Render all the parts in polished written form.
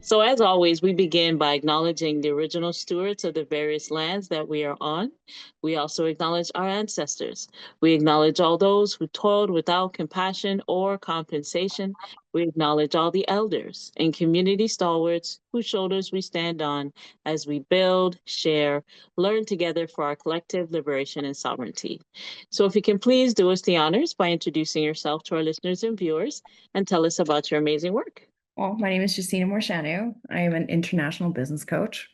So, as always, we begin by acknowledging the original stewards of the various lands that we are on. We also acknowledge our ancestors. We acknowledge all those who toiled without compassion or compensation. We acknowledge all the elders and community stalwarts whose shoulders we stand on as we build, share, learn together for our collective liberation and sovereignty. So, if you can please do us the honors by introducing yourself to our listeners and viewers and tell us about your amazing work. Well, my name is Jessina Mureseanu. I am an international business coach.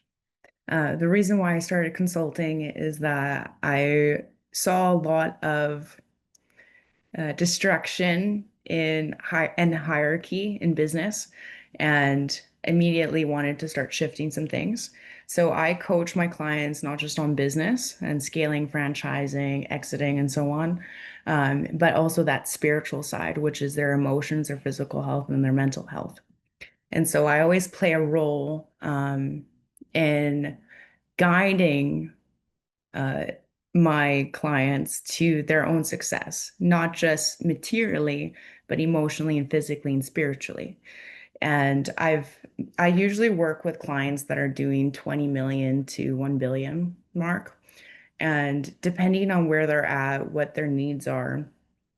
The reason why I started consulting is that I saw a lot of distraction in hierarchy in business, and immediately wanted to start shifting some things. So I coach my clients not just on business and scaling, franchising, exiting, and so on, but also that spiritual side, which is their emotions, their physical health, and their mental health. And so I always play a role in guiding uh, my clients to their own success, not just materially, but emotionally and physically and spiritually. And I usually work with clients that are doing 20 million to 1 billion mark. And depending on where they're at, what their needs are,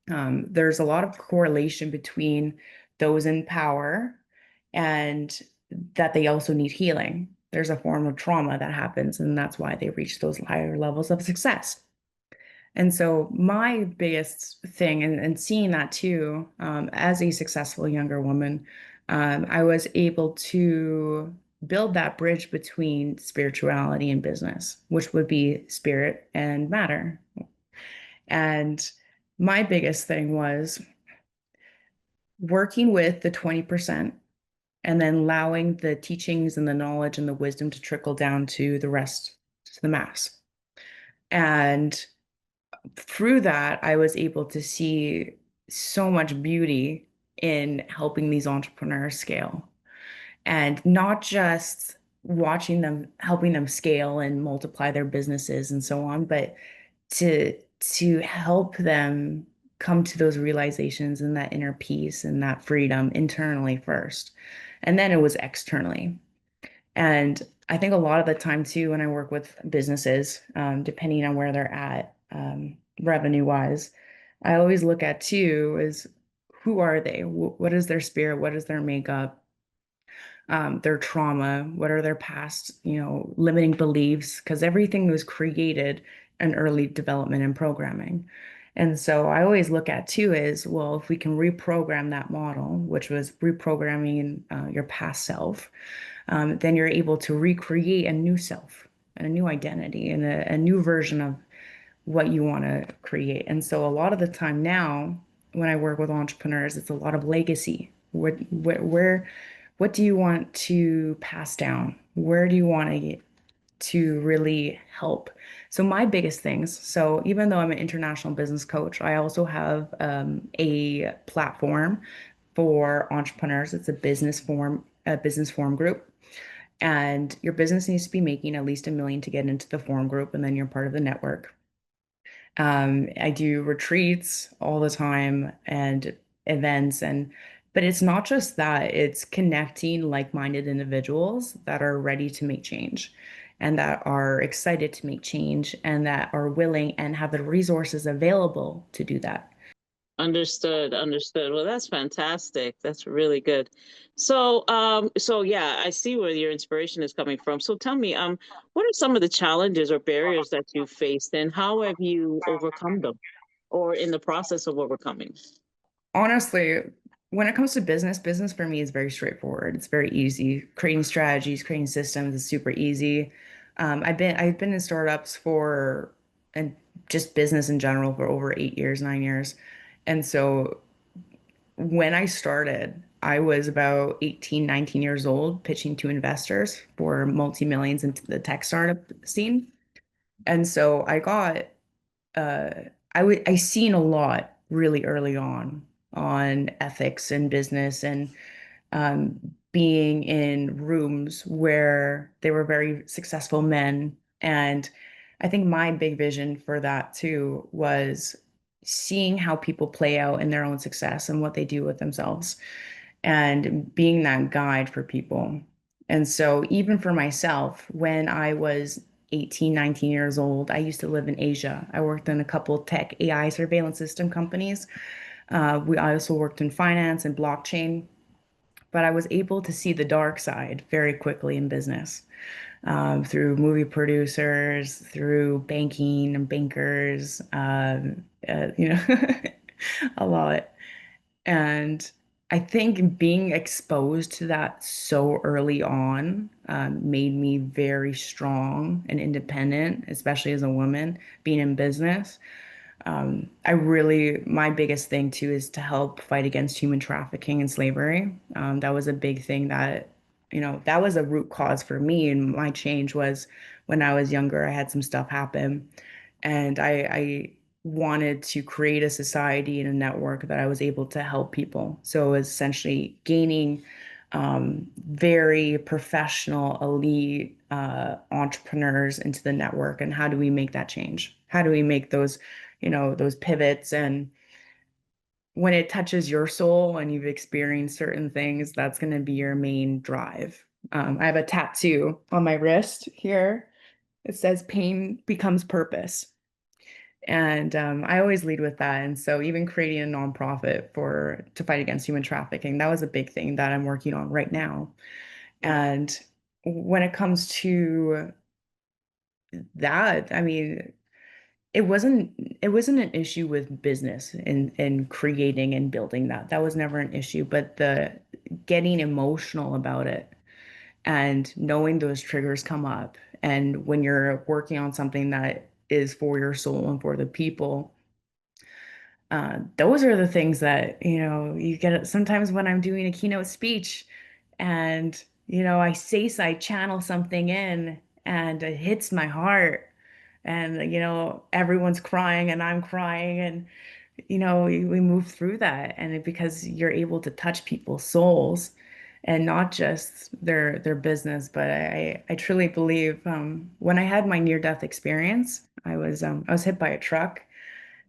there's a lot of correlation between those in power and that they also need healing. There's a form of trauma that happens, and that's why they reach those higher levels of success. And so, my biggest thing, and seeing that too, as a successful younger woman, I was able to build that bridge between spirituality and business, which would be spirit and matter. And my biggest thing was working with the 20% and then allowing the teachings and the knowledge and the wisdom to trickle down to the rest, to the mass. And through that, I was able to see so much beauty in helping these entrepreneurs scale, and not just watching them, helping them scale and multiply their businesses and so on, but to help them come to those realizations and that inner peace and that freedom internally first. And then it was externally. And I think a lot of the time too, when I work with businesses, depending on where they're at, revenue wise, I always look at too is who are they? What is their spirit? What is their makeup? Their trauma? What are their past, limiting beliefs? Because everything was created in early development and programming. And so I always look at too is, well, if we can reprogram that model, which was reprogramming your past self, then you're able to recreate a new self and a new identity and a new version of what you want to create. And so a lot of the time now, when I work with entrepreneurs, it's a lot of legacy. What do you want to pass down? Where do you want to really help? So my biggest things, so even though I'm an international business coach, I also have a platform for entrepreneurs. It's a business forum group. And your business needs to be making at least 1 million to get into the forum group, and then you're part of the network. I do retreats all the time and events, but it's not just that, it's connecting like-minded individuals that are ready to make change and that are excited to make change and that are willing and have the resources available to do that. Understood, understood. Well, that's fantastic. That's really good. So yeah, I see where your inspiration is coming from. So tell me, what are some of the challenges or barriers that you faced, and how have you overcome them, or in the process of overcoming? Honestly, when it comes to business for me is very straightforward. It's very easy. Creating strategies, creating systems is super easy. I've been in startups for and just business in general for over 8 years, 9 years. And so when I started, I was about 18, 19 years old, pitching to investors for multi-millions into the tech startup scene. And so uh, I seen a lot really early on ethics and business and um, being in rooms where there were very successful men. And I think my big vision for that too was seeing how people play out in their own success and what they do with themselves and being that guide for people. And so even for myself, when I was 18, 19 years old, I used to live in Asia. I worked in a couple tech AI surveillance system companies. I also worked in finance and blockchain, but I was able to see the dark side very quickly in business, through movie producers, through banking and bankers, a lot. And I think being exposed to that so early on made me very strong and independent, especially as a woman being in business. My biggest thing too is to help fight against human trafficking and slavery. That was a big thing that was a root cause for me. And my change was when I was younger, I had some stuff happen and I wanted to create a society and a network that I was able to help people. So it was essentially gaining very professional, elite entrepreneurs into the network. And how do we make that change? How do we make those pivots? And when it touches your soul and you've experienced certain things, that's going to be your main drive. I have a tattoo on my wrist here. It says pain becomes purpose. And I always lead with that. And so even creating a nonprofit to fight against human trafficking, that was a big thing that I'm working on right now. And when it comes to that, I mean, it wasn't an issue with business and creating and building that. That was never an issue, but the getting emotional about it and knowing those triggers come up. And when you're working on something that is for your soul and for the people, those are the things that, you get sometimes when I'm doing a keynote speech and, I channel something in and it hits my heart and, everyone's crying and I'm crying and, we move through that. Because you're able to touch people's souls and not just their business, but I truly believe, when I had my near-death experience, I was hit by a truck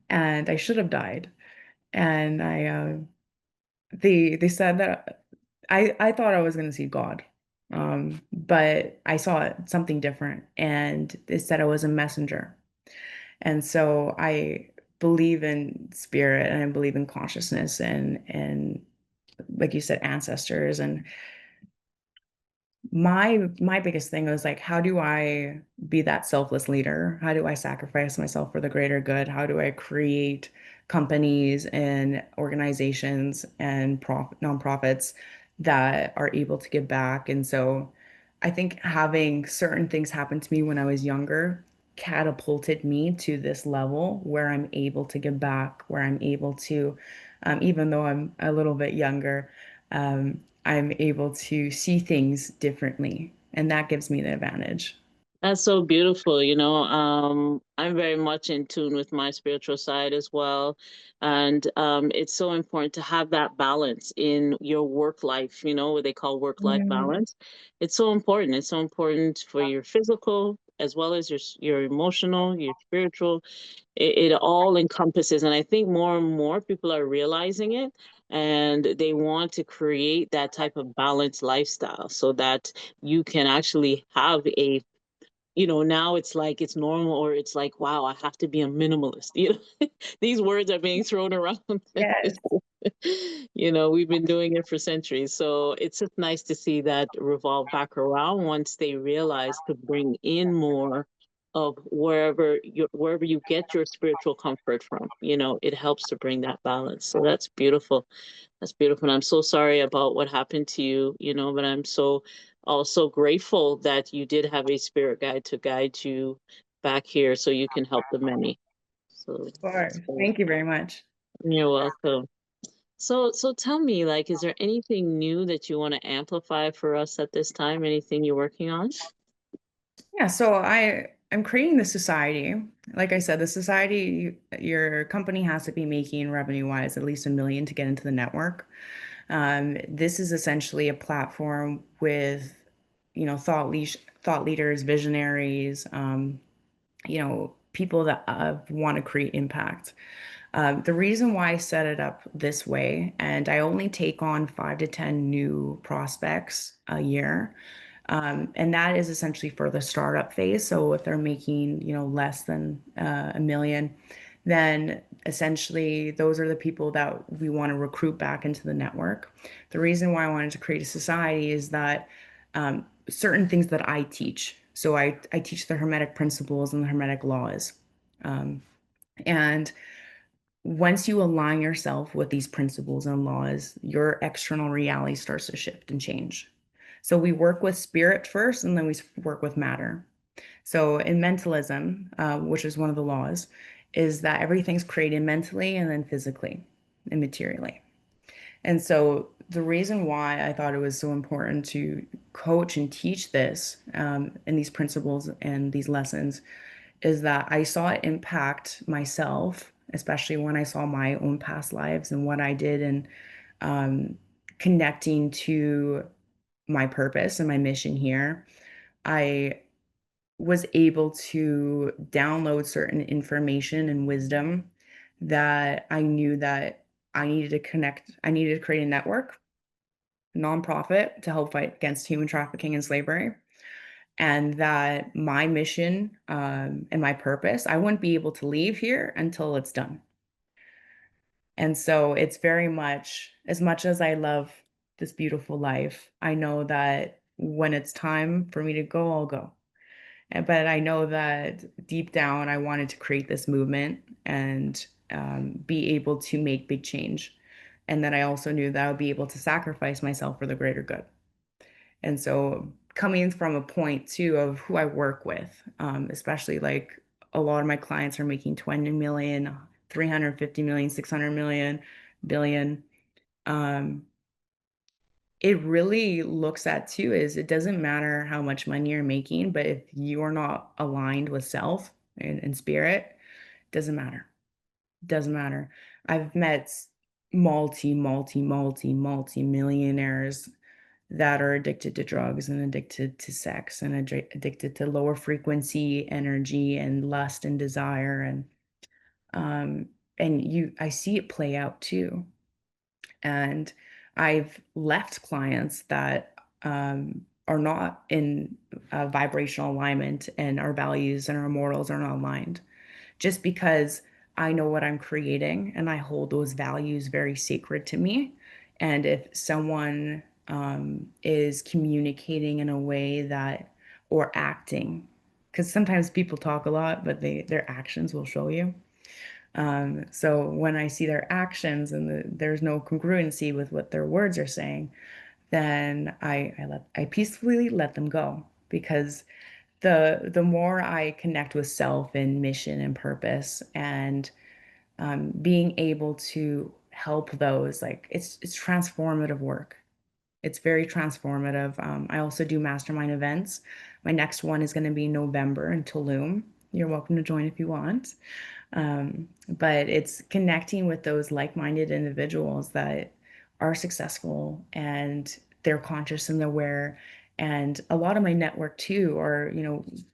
and I should have died. And they said that I thought I was going to see God, but I saw something different, and they said I was a messenger. And so I believe in spirit, and I believe in consciousness, and like you said, ancestors. And my biggest thing was like, how do I be that selfless leader? How do I sacrifice myself for the greater good? How do I create companies and organizations and nonprofits that are able to give back? And so I think having certain things happen to me when I was younger catapulted me to this level where I'm able to give back, where I'm able to, even though I'm a little bit younger, I'm able to see things differently, and that gives me the advantage. That's so beautiful. I'm very much in tune with my spiritual side as well. And it's so important to have that balance in your work life, what they call work-life Mm, balance. It's so important. It's so important for your physical as well as your emotional, your spiritual. It all encompasses. And I think more and more people are realizing it and they want to create that type of balanced lifestyle so that you can actually have now it's like it's normal or it's like, wow, I have to be a minimalist. These words are being thrown around. yes. We've been doing it for centuries. So it's just nice to see that revolve back around once they realize to bring in more of wherever you get your spiritual comfort from. It helps to bring that balance. So that's beautiful. That's beautiful. And I'm so sorry about what happened to you, but I'm so also grateful that you did have a spirit guide to guide you back here so you can help the many. So Of that's course. good. Thank you very much. You're welcome. So tell me, like, is there anything new that you want to amplify for us at this time? Anything you're working on? Yeah, so I'm creating the society. Like I said, the society, your company has to be making revenue-wise at least 1 million to get into the network. This is essentially a platform with, thought leaders, visionaries, people that want to create impact. The reason why I set it up this way, and I only take on 5 to 10 new prospects a year, And that is essentially for the startup phase. So if they're making, less than a million, then essentially those are the people that we want to recruit back into the network. The reason why I wanted to create a society is that certain things that I teach. So I teach the Hermetic principles and the Hermetic laws. And once you align yourself with these principles and laws, your external reality starts to shift and change. So we work with spirit first, and then we work with matter. So in mentalism, which is one of the laws, is that everything's created mentally and then physically and materially. And so the reason why I thought it was so important to coach and teach this and these principles and these lessons is that I saw it impact myself, especially when I saw my own past lives and what I did and um, connecting to my purpose and my mission here. I was able to download certain information and wisdom that I knew that I needed to connect, I needed to create a network, nonprofit to help fight against human trafficking and slavery. And that my mission and my purpose, I wouldn't be able to leave here until it's done. And so it's very much as I love this beautiful life, I know that when it's time for me to go, I'll go. But I know that deep down, I wanted to create this movement and be able to make big change. And then I also knew that I would be able to sacrifice myself for the greater good. And so coming from a point too of who I work with, especially like a lot of my clients are making 20 million, 350 million, 600 million, billion. Um, it really looks at too is it doesn't matter how much money you're making, but if you're not aligned with self and spirit, it doesn't matter. Doesn't matter. I've met multi millionaires that are addicted to drugs and addicted to sex and addicted to lower frequency energy and lust and desire um I see it play out too. And I've left clients that are not in vibrational alignment and our values and our morals are not aligned just because I know what I'm creating and I hold those values very sacred to me. And if someone is communicating in a way that or acting, because sometimes people talk a lot, but their actions will show you. So when I see their actions and there's no congruency with what their words are saying, then I peacefully let them go because the more I connect with self and mission and purpose and being able to help those, like it's transformative work. It's very transformative. I also do mastermind events. My next one is going to be November in Tulum. You're welcome to join if you want. But it's connecting with those like-minded individuals that are successful and they're conscious and aware. And a lot of my network too, or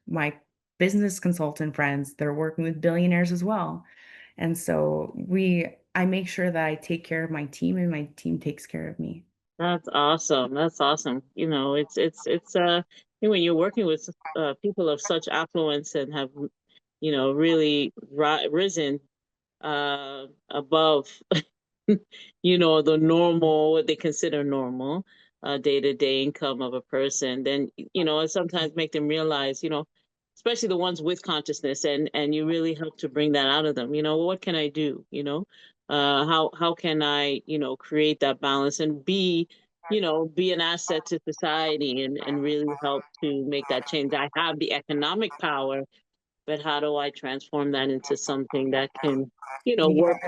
my business consultant friends, they're working with billionaires as well. And so I make sure that I take care of my team and my team takes care of me. That's awesome. That's awesome. It's when you're working with people of such affluence and have really risen above the normal, what they consider normal, day-to-day income of a person, then, it sometimes make them realize, especially the ones with consciousness, and you really help to bring that out of them. What can I do? How can I, create that balance and be an asset to society and really help to make that change. I have the economic power, but how do I transform that into something that can, Yeah, work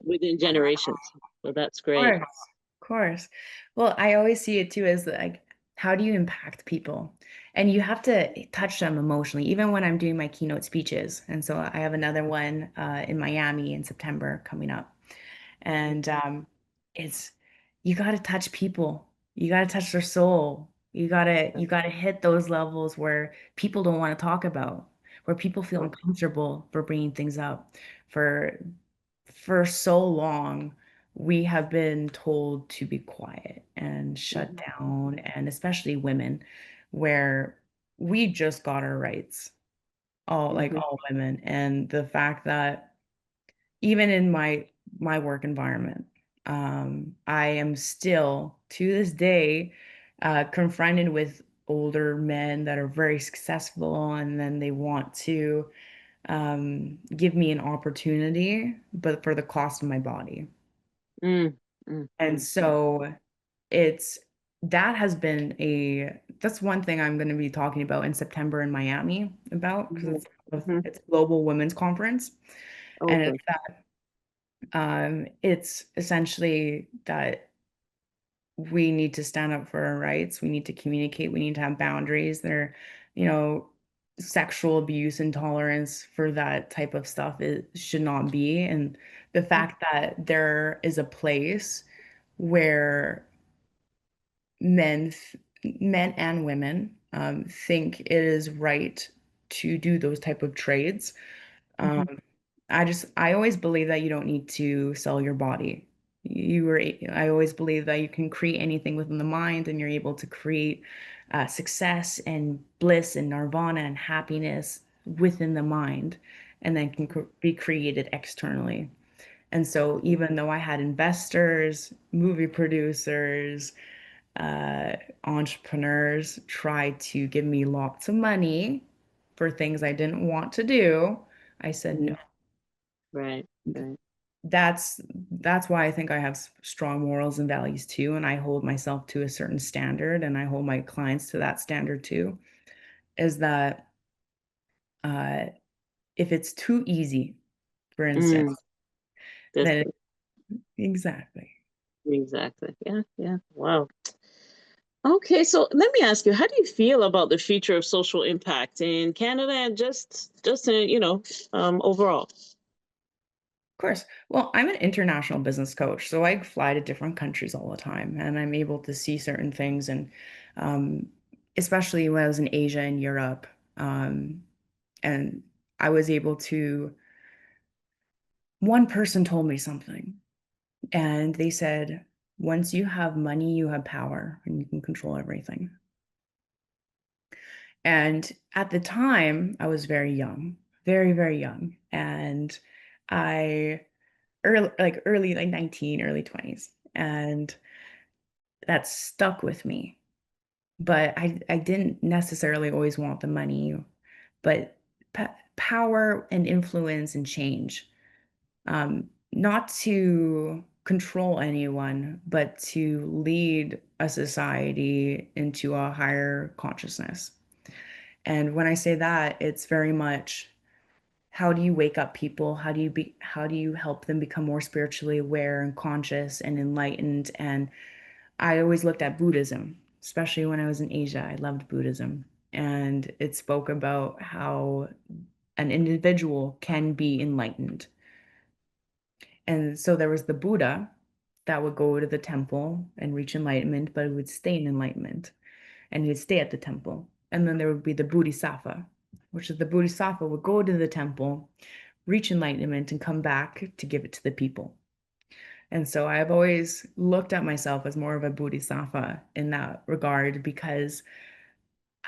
within generations? So that's great. course, of course. Well, I always see it too as like, how do you impact people? And you have to touch them emotionally, even when I'm doing my keynote speeches. And so I have another one in Miami in September coming up. And it's you got to touch people. You got to touch their soul. You got to hit those levels where people don't want to talk about, where people feel uncomfortable for bringing things up. For for so long, we have been told to be quiet and shut Mhm. down, and especially women. where we just got our rights, all like Mhm. all women. And the fact that even in my work environment, I am still to this day confronted with older men that are very successful, and then they want to give me an opportunity, but for the cost of my body. Mm, mm, And mm, mm, so it's that has been a that's one thing I'm going to be talking about in September in Miami about because mhm, mhm. it's Global Women's Conference, and Okay. it's essentially that we need to stand up for our rights. We need to communicate. We need to have boundaries. There, you know, sexual abuse intolerance for that type of stuff should not be. And the fact that there is a place where men, men and women, think it is right to do those type of trades. Um, Mhm, I always believe that you don't need to sell your body. I always believe that you can create anything within the mind, and you're able to create success and bliss and nirvana and happiness within the mind, and then be created externally. And so, even though I had investors, movie producers, uh, entrepreneurs try to give me lots of money for things I didn't want to do, I said no. mhm. Right, right. That's why I think I have strong morals and values too, and I hold myself to a certain standard, and I hold my clients to that standard too. Is that uh, if it's too easy, for Mm, instance, that's then exactly. exactly. Yeah, yeah. Wow. Okay, so let me ask you, how do you feel about the future of social impact in Canada and just in, overall? Of course. Well, I'm an international business coach, so I fly to different countries all the time, and I'm able to see certain things. And um, especially when I was in Asia and Europe, um, and I was able to. One person told me something, and they said, "Once you have money, you have power, and you can control everything." And at the time, I was very young, very, very young, and I early like 19 early 20s, and that stuck with me. But I didn't necessarily always want the money, but power and influence and change, not to control anyone, but to lead a society into a higher consciousness. And when I say that, it's very much, how do you wake up people? How do you help them become more spiritually aware and conscious and enlightened? And I always looked at Buddhism, especially when I was in Asia. I loved Buddhism. And it spoke about how an individual can be enlightened. And so there was the Buddha that would go to the temple and reach enlightenment, but it would stay in enlightenment, and he'd stay at the temple. And then there would be the Bodhisattva, which is the Bodhisattva would go to the temple, reach enlightenment, and come back to give it to the people. And so I've always looked at myself as more of a Bodhisattva in that regard, because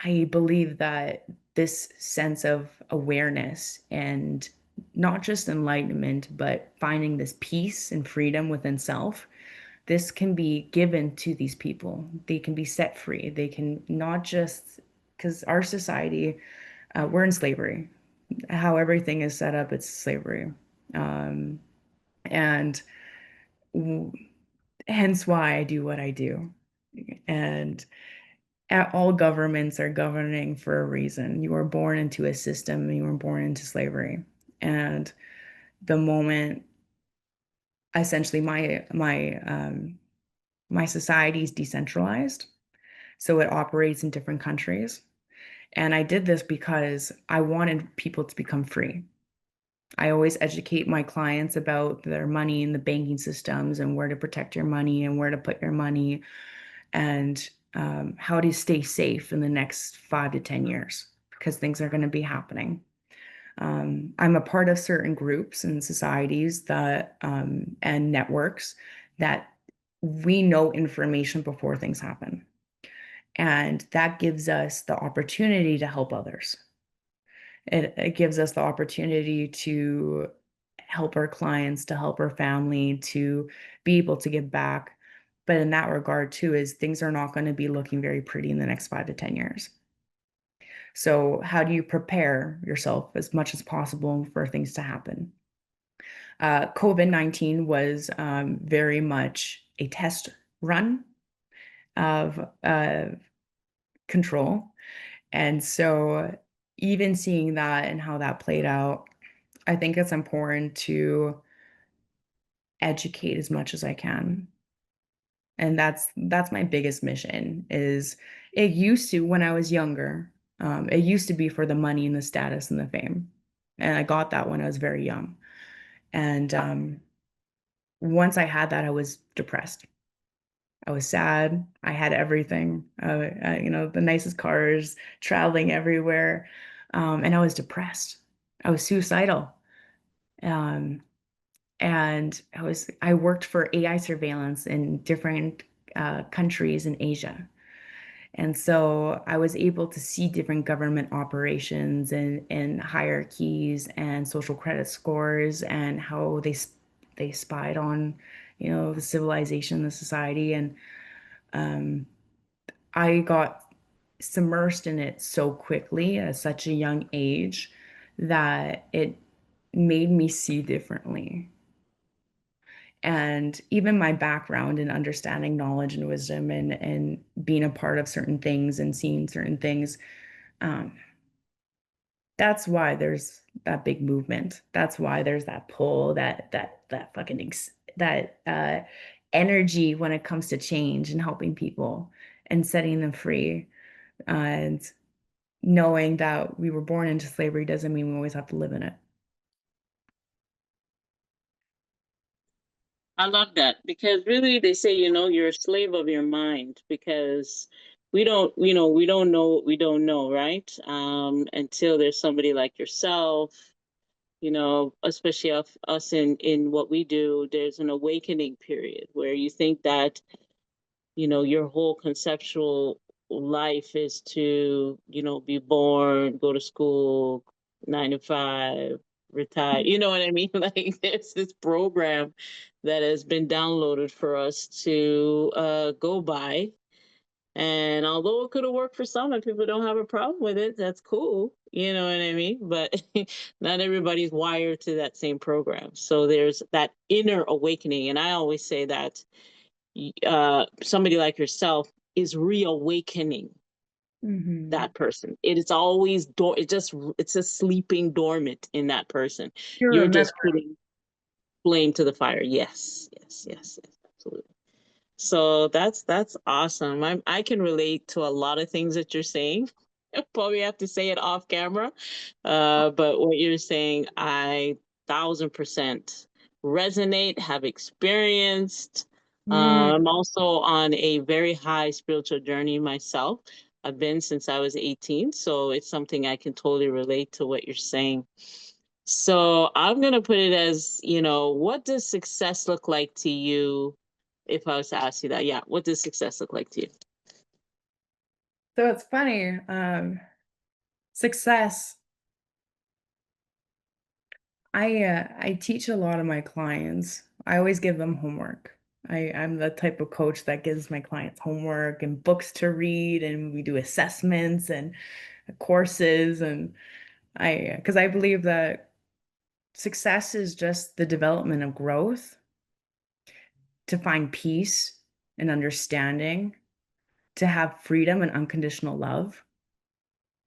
I believe that this sense of awareness and not just enlightenment, but finding this peace and freedom within self, this can be given to these people. They can be set free. They can not just, because our society, we're in slavery. How everything is set up, it's slavery. Um, and w- hence why I do what I do. And all governments are governing for a reason. You were born into a system, you were born into slavery. And the moment essentially my society is decentralized, so it operates in different countries. And I did this because I wanted people to become free. I always educate my clients about their money and the banking systems and where to protect your money and where to put your money, and how to stay safe in the next 5 to 10 years, because things are going to be happening. I'm a part of certain groups and societies that and networks that we know information before things happen. And that gives us the opportunity to help others. It gives us the opportunity to help our clients, to help our family, to be able to give back. But in that regard, too, is things are not going to be looking very pretty in the next 5 to 10 years. So, how do you prepare yourself as much as possible for things to happen? COVID-19 was very much a test run of control. And so, even seeing that and how that played out, I think it's important to educate as much as I can. And that's my biggest mission is it used to when I was younger, it used to be for the money and the status and the fame. And I got that when I was very young. And once I had that, I was depressed. I was sad. I had everything, the nicest cars, traveling everywhere. And I was depressed. I was suicidal. Um, and I worked for AI surveillance in different countries in Asia. And so I was able to see different government operations and hierarchies and social credit scores and how they spied on, the civilization, the society. And um, I got submersed in it so quickly at such a young age that it made me see differently. And even my background in understanding knowledge and wisdom and being a part of certain things and seeing certain things, um, that's why there's that big movement. That's why there's that pull, that fucking that energy when it comes to change and helping people and setting them free. And knowing that we were born into slavery doesn't mean we always have to live in it. I love that because really they say, you're a slave of your mind because we don't know what we don't know, right? Until there's somebody like yourself, especially of us in what we do, there's an awakening period where you think that your whole conceptual life is to, be born, go to school, 9 to 5, retire. You know what I mean? Like there's this program that has been downloaded for us to go by. And although it could have worked for some and people don't have a problem with it, that's cool. You know what I mean? But not everybody's wired to that same program. So there's that inner awakening. And I always say that somebody like yourself is reawakening Hmm. that person. It is always it's just sleeping dormant in that person. You're You're remembering. just putting flame to the fire. Yes, yes, yes, yes, absolutely. So that's awesome. I can relate to a lot of things that you're saying. Probably have to say it off camera. But what you're saying, I 1,000% resonate, have experienced. I'm also on a very high spiritual journey myself. I've been since I was 18, so it's something I can totally relate to what you're saying. So I'm going to put it as, what does success look like to you? If I was to ask you that, yeah, what does success look like to you? So it's funny. Success. I teach a lot of my clients. I always give them homework. I'm the type of coach that gives my clients homework and books to read, and we do assessments and courses. And because I believe that success is just the development of growth to find peace and understanding, to have freedom and unconditional love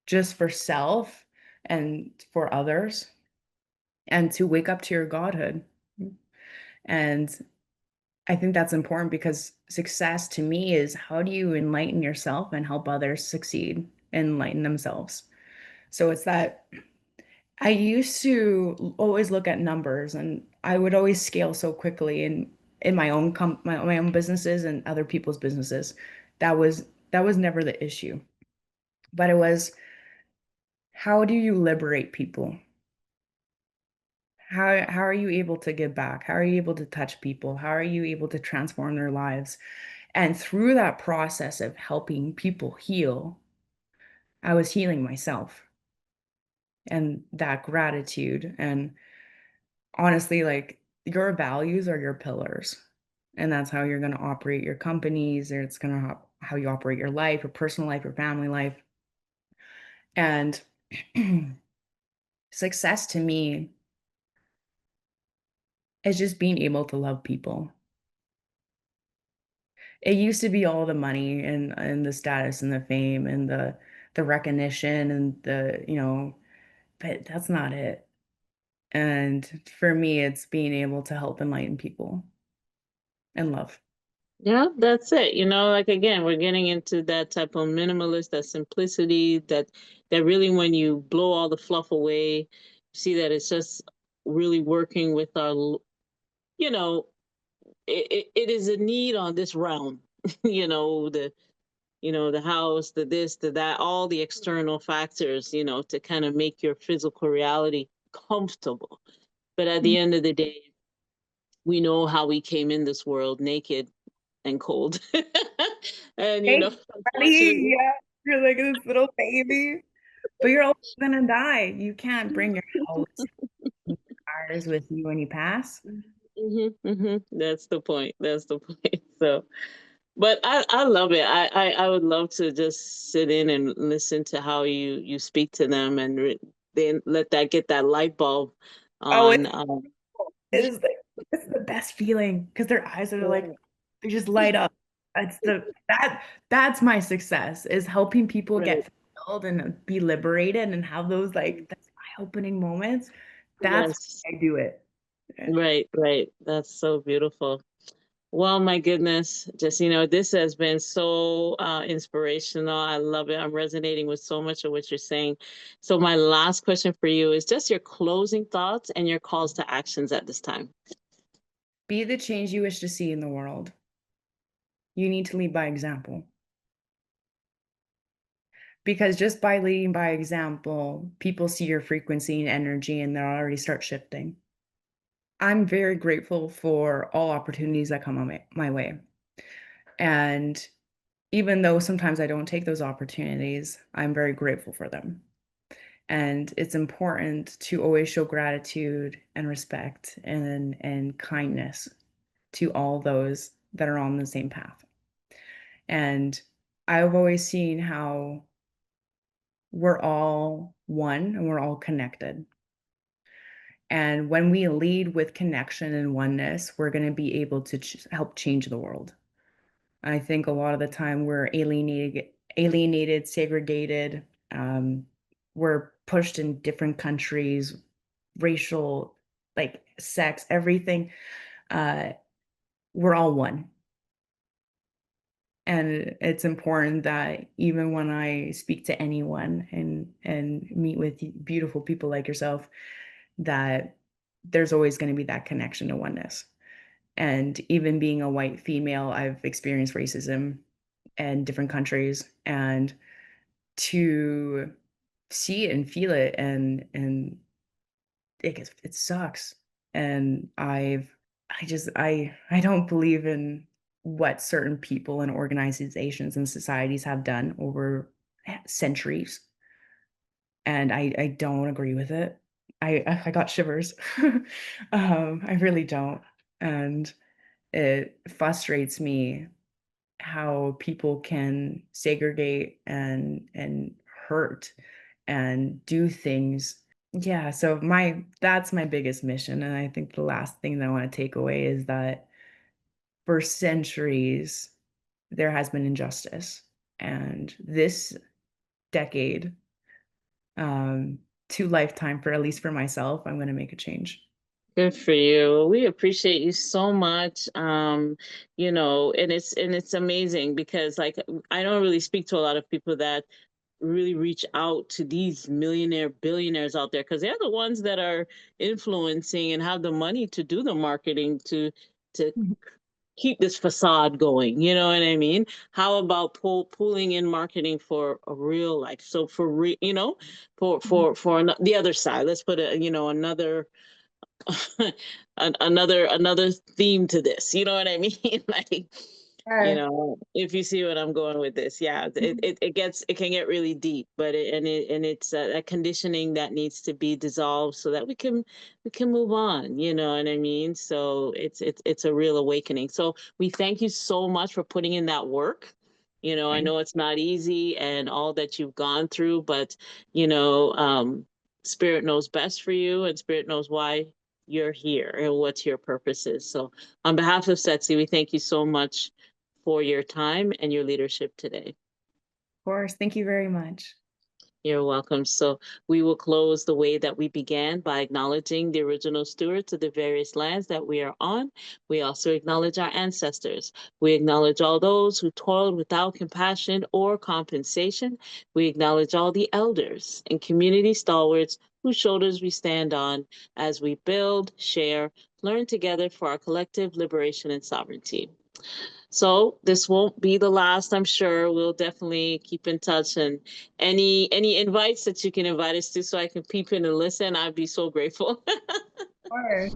just for self and for others, and to wake up to your godhood. And I think that's important because success to me is how do you enlighten yourself and help others succeed and enlighten themselves. So it's that I used to always look at numbers and I would always scale so quickly in my own businesses and other people's businesses. That was never the issue. But it was how do you liberate people? How are you able to give back? How are you able to touch people? How are you able to transform their lives? And through that process of helping people heal, I was healing myself, and that gratitude. And honestly, like, your values are your pillars. And that's how you're going to operate your companies, or it's going to how you operate your life, your personal life, your family life. And success to me is just being able to love people. It used to be all the money and the status and the fame and the recognition and but that's not it. And for me, it's being able to help enlighten people and love. Yeah, that's it. Like again, we're getting into that type of minimalist, that simplicity, that really when you blow all the fluff away, see that it's just really working with you know, it is a need on this realm. The house, the this, the that, all the external factors, to kind of make your physical reality comfortable. But at the end of the day, we know how we came in this world naked and cold. And Hey, buddy, unfortunately, yeah, you're like this little baby, but you're also gonna die. You can't bring your house and cars with you when you pass. that's the point. That's the point. So, but I love it. I would love to just sit in and listen to how you speak to them, and then let that get that light bulb Oh, on. is the it's the best feeling because their eyes are like Right, they just light up. That's my success is helping people right, get fulfilled and be liberated and have those like that's eye-opening moments. That's yes, why I do it. right, right. That's so beautiful. Well, my goodness, just this has been so inspirational. I love it. I'm resonating with so much of what you're saying. So, my last question for you is just your closing thoughts and your calls to actions at this time. Be the change you wish to see in the world. You need to lead by example. Because just by leading by example, people see your frequency and energy and they'll already start shifting. I'm very grateful for all opportunities that come on my way. And even though sometimes I don't take those opportunities, I'm very grateful for them. And it's important to always show gratitude and respect and kindness to all those that are on the same path. And I've always seen how we're all one and we're all connected. And when we lead with connection and oneness, we're going to be able to help change the world. I think a lot of the time we're alienated, segregated. Um, we're pushed in different countries, racial, like sex, everything. Uh, we're all one. And it's important that even when I speak to anyone and meet with beautiful people like yourself, that there's always going to be that connection to oneness. And even being a white female, I've experienced racism in different countries, and to see it and feel it and it sucks. And I don't believe in what certain people and organizations and societies have done over centuries, and I don't agree with it. I got shivers. I really don't, and it frustrates me how people can segregate and hurt and do things. Yeah, so my that's my biggest mission, and I think the last thing that I want to take away is that for centuries there has been injustice, and this decade, um, to lifetime, for at least for myself, I'm going to make a change. Good for you. We appreciate you so much. And it's amazing because like I don't really speak to a lot of people that really reach out to these millionaire billionaires out there because they're the ones that are influencing and have the money to do the marketing to Mhm. keep this facade going. You know what I mean? How about pulling in marketing for a real life? So for the other side, let's put another another theme to this. You know what I mean? Like Yes. if you see what I'm going with this. Yeah, it can get really deep, but it's a conditioning that needs to be dissolved so that we can move on, you know what I mean? So it's a real awakening. So we thank you so much for putting in that work. I Thank know it's not easy and all that you've gone through, but you know, Spirit knows best for you, and Spirit knows why you're here and what your purpose is. So on behalf of SETSI, we thank you so much for your time and your leadership today. Of course. Thank you very much. You're welcome. So we will close the way that we began by acknowledging the original stewards of the various lands that we are on. We also acknowledge our ancestors. We acknowledge all those who toiled without compassion or compensation. We acknowledge all the elders and community stalwarts whose shoulders we stand on as we build, share, learn together for our collective liberation and sovereignty. So this won't be the last, I'm sure. We'll definitely keep in touch, and any invites that you can invite us to so I can peep in and listen, I'd be so grateful. Of course.